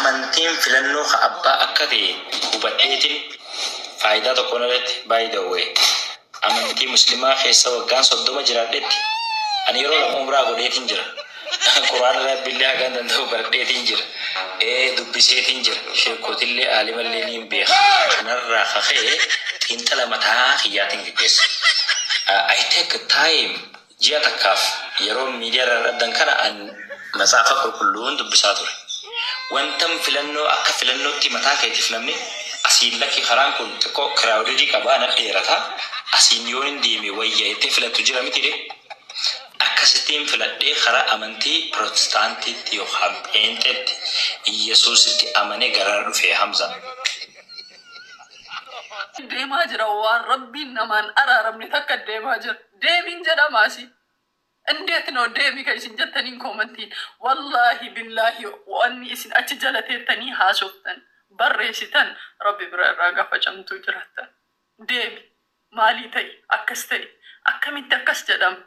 amantiin filannoo abbaa akka ta'e hubadheetiin faayidaa tokko irratti by the way amantii muslimaa keessa waggaan 30 jiraadhetti ani yeroo lama umraa godheetiin jira. Quraana rabbiillee hagaan danda'u baradheetiin jira. Dubbiseetiin jira. Sheekotillee aalimallee ni beeka. Kanarraa ka'ee xiinxala mataa kiyyaatiin gaggeessa. I take time ji'a takkaaf yeroo miidiyaa irra kana an matsaafa qulqulluun dubbisaa ture. Wantan filannoo akka filannootti mataa keetiif namni asiin lakki karaan kun xiqqoo kiraawdii qabaa na dheerataa asiin yoo hin deeme wayyaa itti filattu jira miti de. Akkasitiin filadhee karaa amantii Protestaantiitti yookaan Pheenxeetti Yesuusitti amanee garaa dhufee Hamza. Deemaa jira waan rabbiin namaan araaramne takka deemaa jira. Deemiin jedhamaasi. Indeet noo deemi kan isin jettaniin koomantiin. Wallaahi billaahi wanni isin achi jalateettanii haasoftan barreessitan rabbi bira irraa gaafachamtuu jiraattan. Deemi maalii ta'e akkas ta'e akkamitti akkas jedhama.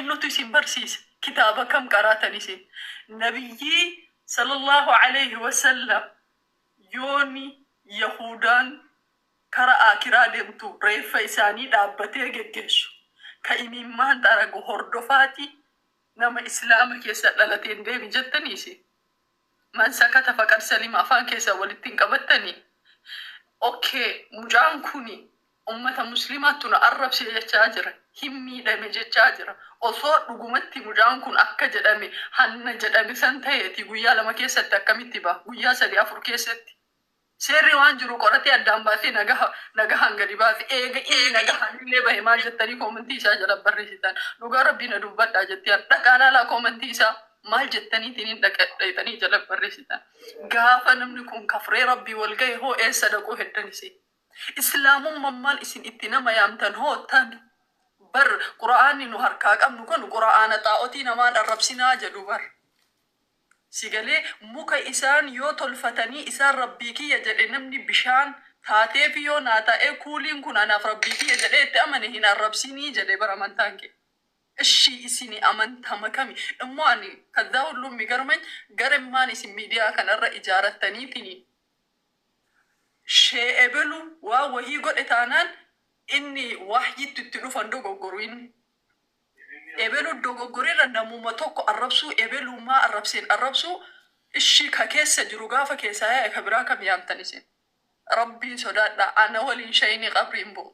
Nuti isin barsiisa kitaaba kam qaraatan isin. Nabiyyi sallallahu alayhi wa sallam yooni Yahudaan karaa akiraa deemtu reeffa isaanii dhaabbatee geggeessu. Ka imimmaan xaragu hordofaati nama islaama keessa dhalateen deemi jettaniisi. Man sakata faqad salima afaan keessa walitti hin qabattanii. Okay, mucaan kuni ummata muslimaattu na arrabsee jechaa jira. Himmiidhame jechaa jira. Osoo dhugumatti mucaan kun akka jedhame hanna jedhame san ta'eeti guyyaa 2 keessatti akkamitti ba'a? Guyyaa 3-4 keessatti. Seerri waan jiru qoratee addaan baasee nagahaan gadi baase eega nagahaan illee bahe maal jettanii koomantii isaa jala barreessitan. Dhugaa rabbiin na dubbadhaa jettee dhaqaa laalaa koomantii isaa maal jettaniitiin hin dhaqanii jala barreessitan. Gaafa namni kun kafree rabbii wal ga'e hoo eessa dhaquu heddanise. Islaamummaan maal isin itti nama yaamtan hootan. Bar Qura'aanni nu harkaa qabnu kun Qura'aana xaa'otii namaan arrabsinaa jedhu bar. Sigalee muka isaan yoo tolfatanii isaan rabbii kiyya jedhe namni bishaan taatee fi yoo naa ta'e kuuliin kun anaaf rabbii kiyya jedhe itti amane hin arrabsinii jedhe bar amantaan kee. Ishii isini amantama kami immoo ani kadhaa hulluun migarmañ garemmaan isin miidiyaa kanarra ijaarattaniitiin shee ebelu waa wahii godhe taanaan inni wahyitti itti dhufan dogoggoru inni. Ebelu dogoggorira namuma tokko arrabsuu ebelummaa arrabseen arrabsuu ishii ka keessa jiru gaafa keessaa yaa'e ka biraa kam yaamtan isin. Rabbiin sodaadha ana waliin shayini qabriin bu'u.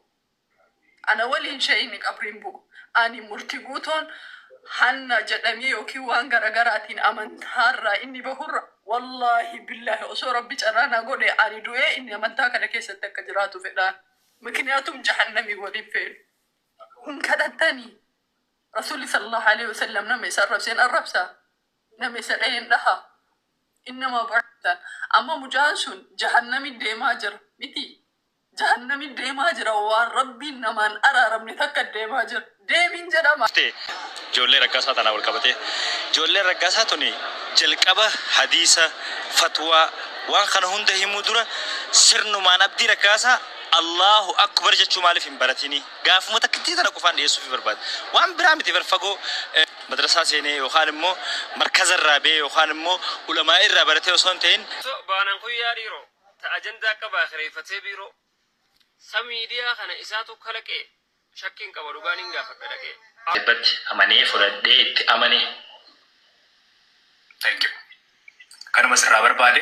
Ana waliin shayini qabriin bu'u. Ani murtii guutoon hanna jedhamee yookiin waan garagaraatiin amantaarraa inni bahurra wallaahi billaahi osoo rabbi carraanaa godhe ani du'ee inni amantaa kana keessatti akka jiraatu fedhaan. Mikniyaatum jahannamii waliin feelu. Hin kadhattanii. Rasuulli sallallahu alayhi wa sallam nama isa arrabseen arrabsaa. Nama isa dhaheen dhaha. Innama baratan. Amma mucaan sun jahannami deemaa jira. Miti. Jahannami deemaa jira waan rabbiin namaan araaramne takka deemaa jira. Deemiin jedhama. Ijoollee raggaasaa tanaa wal qabate. Ijoolleen raggaasaa tuni jalqaba hadiisa fatwaa waan kana hunda himuu dura sirnumaan abdii raggaasaa Allahu akbar jechuu maaliif hin baratini gaafuma takkitti tana qofaan dhiyeessuuf barbaada waan biraa miti barfagoo madrasaa seenee yookaan immoo markaza irraa bee yookaan immoo ulamaa irraa baratee osoo hin ta'in baanan guyyaa dhiiroo ta ajandaa qaba akhireeffatee biiroo samiidiyaa kana isaatu kalaqee shakkiin qaba dhugaan hin gaafadha dhaqee dhibbatti amanee fudhadhee itti amanee. Thank you. Kanuma sirraa barbaade.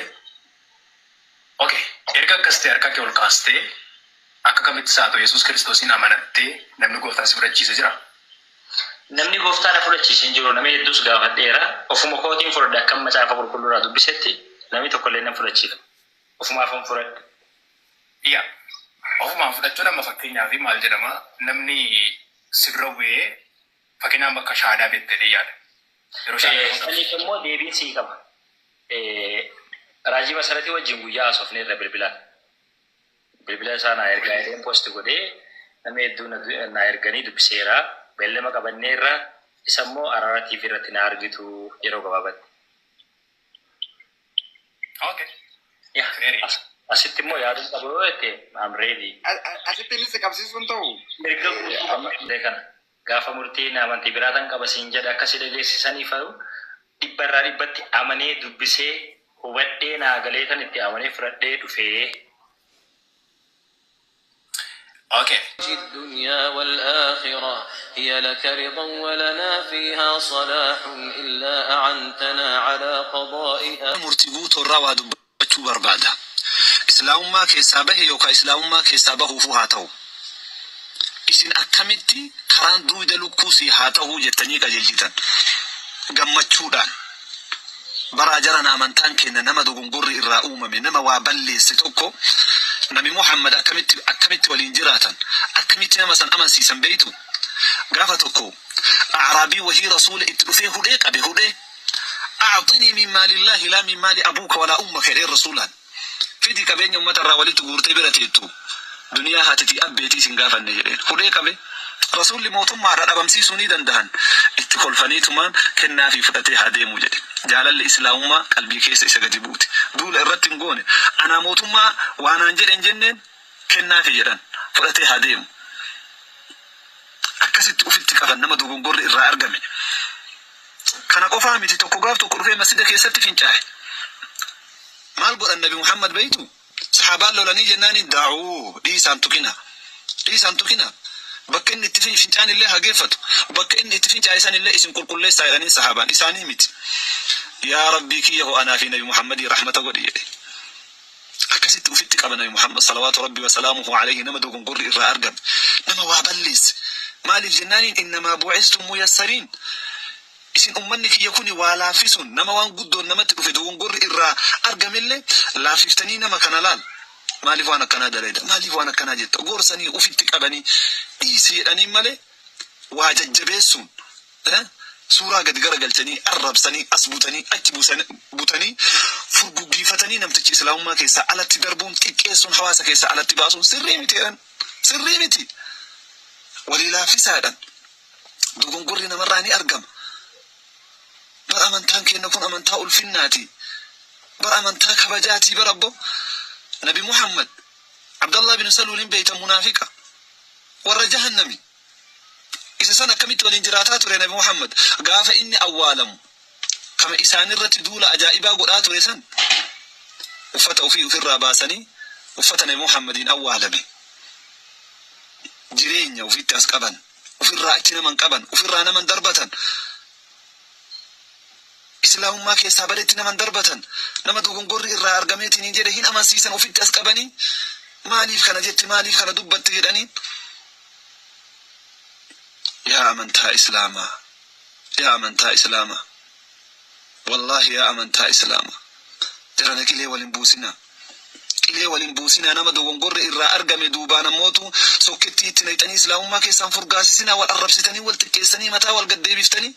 Okay. Erga akkas ta'e harka kee ol kaastee akka kamitti saatu Yesuus Kiristoosiin amanattee namni gooftaan si fudhachiise jira. Namni gooftaan na fudhachiise hin jiru. Namni hedduus gaafadheera. Ofuma kootiin fudhadhe akka macaafa qulqulluurraa dubbisetti namni tokkollee na fudhachiisa. Ofumaaf hin fudhadhe. Yaa. Ofumaan fudhachuu nama fakkeenyaaf maal jedhama namni sirra bu'ee fakkeenyaaf bakka shaadaa beektee yaada. Yeroo shaadaa. Saniif immoo deebiin sii qaba. Raajii masaratii wajjin guyyaa haasofne irra bilbilaan. Bilbila isaa na ergaa edeen poosti godhee namni hedduu na erganii dubbiseera. Beellama qabannee irra isa immoo Araara TV irratti na argitu yeroo gabaabatti. Okay. Yeah. Asitti immoo yaaduu qabu yoo jette I'm ready. Asitti illee si qabsiisuun ta'u. Erga kana gaafa murtiin amantii biraatan qaba siin jedha akkasii dhageessisanii fayu dhibbarraa dhibbatti amanee dubbisee hubadhee naa galeetan itti amanee fudhadhee dhufee. Okay. الدنيا والآخرة هي لك رضا ولنا فيها صلاح إلا أعنتنا على قضائها. مرتبوت الرواد بچو بربادا إسلام ما كيسابه يوكا إسلام ما كيسابه فهاتو إسن أكمتي كران دويد لكوسي هاتو جتني كجلجتن غمچودان براجرنا منتان كنا نما دوغنغور الرؤوم من نما وابلي ستوكو نبي محمد أكمت والإنجراتن أكمت مثلا أمن سيسن بيتو قافتكو أعرابي وهي رسول اتلفيه هديك أبي هدي أعطني من مال الله لا من مال أبوك ولا أمك يا رسولا فيديك بين يوم متى راولت غورتي برتيتو دنيا هاتتي أبيتي سنغافا نجرين هديك أبي رسول موتم مع ربمسي سوني دندهن اتخل فنيتمان كنا في فتاتي هادي موجد جال الإسلام ما قلبي كيس إسقدبوت دول الرتم قوني أنا موتم ما وأنا أنجل إنجنن كنا في جران فتاتي هادي أكست أفتك فنما دوغن قرر إرى أرقمي كان قفا ميتي تقوغاف تقرفي مسجد كيست فينشاي مال قد النبي محمد بيتو صحابان لولاني جناني دعوه دي سانتوكينا بك إن اتفين فنجان الله هجيفته وبك إن اتفين عيسان الله اسم كل ليس يعني صحابان إساني مت يا ربي كي هو أنا في نبي محمد رحمة قدية أكست وفتك أبو نبي محمد صلوات ربي وسلامه عليه نما دوغن قرر إرى أرقم نما وابلس مال الجنان إنما بعثتم ميسرين إسن أمنك يكون والافسون نما وان قدون نما تكفي دوغن قرر إرى أرقم الله لا ففتني نما كنالال مالي وانا كنا دريدا مالي وانا كنا جت غورسني وفتك ابني ايسي اني مالي واججبسون سورة قد غرغلتني الربسني اسبوتني اجبوسني بوتني فرغوغي فتني نمتج اسلام ما كيسا على تدربون كيسون حواسك كيسا على تباسون سريمتي وللا فسادا دوغون غورينا مراني ارغم برامن تانكي نكون امنتا الفناتي برامن تا كبجاتي بربو نبي محمد عبد الله بن سلول بيت منافقة ور جهنمي إذا سنة كميت والإنجراتات نبي محمد قاف إني أوالم كما إسان الرت دولة أجائبا قرآت ورسان وفتأوا فيه في الراباسني وفتنا محمد أوالمي جرين وفي التاسكبا وفي الرأيتنا من قبا وفي الرانا من دربة إسلام ما كيسا بدتنا من دربة نما دوغن قرر إرى أرقميتي نجده هين أمان سيسان وفي التاسكباني ماليف كان جت ماليف كان دبت جداني يا أمنتا إسلاما يا أمنتا إسلاما والله يا أمنتا إسلاما ترانا كلي ولنبوسنا نما دوغن قرر إرى أرقمي دوبانا موتو سوكتي تنيتني إسلام ما كيسان فرقاسسنا والأربستني والتكيسني متى والقدي بفتني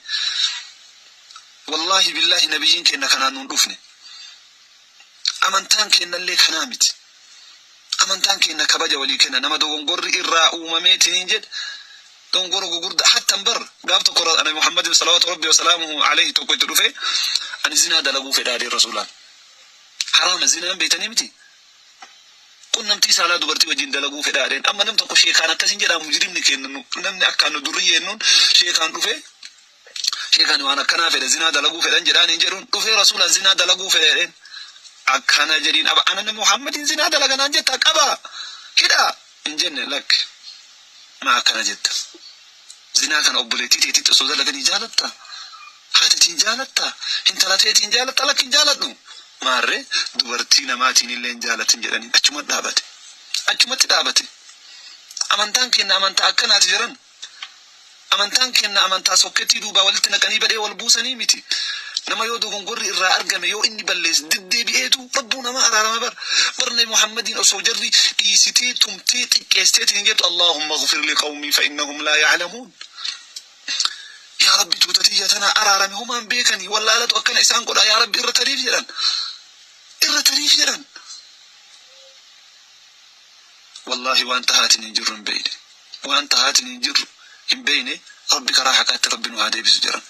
والله بالله نبيين كنا كانوا ندفني أمنتان كنا اللي كنامت أمنتان كنا كبجة ولي كنا نما دوغن قرر إرى أمميت ننجد دون قرر قرد حتى مبر قابت قرر أنا محمد صلوات ربي وسلامه عليه توقيت رفي أن زنا دلقوا في دار الرسولان حرام الزنا بيتني متي كنا نمتي سالا دبرتي وجين دلقوا في دارين أما نمت أقول شيخانا كسنجد مجرم نكين نمني أكانو درية نون شيخان رفي شيخان وانا كنا في الزنا دلقوا في دنجران ينجرون رفي رسول الزنا دلقوا في دارين أكانا جرين أبا أنا محمد زنا دلقنا نجد أبا كده إنجن لك ما كان جد زنا كان أبوليتي تيتي تصود لكن جالتا هاتي جالتا انت لا تيتي جالتا لكن جالتنو ماري دبرتينا ماتين اللي جالت جراني أجمت دابتي أمانتان كنا أمانتا أكنا تجران أمانتان كنا أمانتا سوكتي دوبا ولتنا كني بدي والبوسني ميتي نما يودو غنقر إرى أرقم يو إني بلس ددي بيئتو ربنا ما أرى برني محمد أسو جري إيستي تمتي تكيستي نجد اللهم اغفر لقومي فإنهم لا يعلمون يا ربي توتتيجتنا أرى هما بيكني ولا لا توكن إسان قل يا ربي إرى تريف جران والله وأنت هاتني جر بيني وأنت هاتني جر بيني ربك راحك ربنا هذا بسجران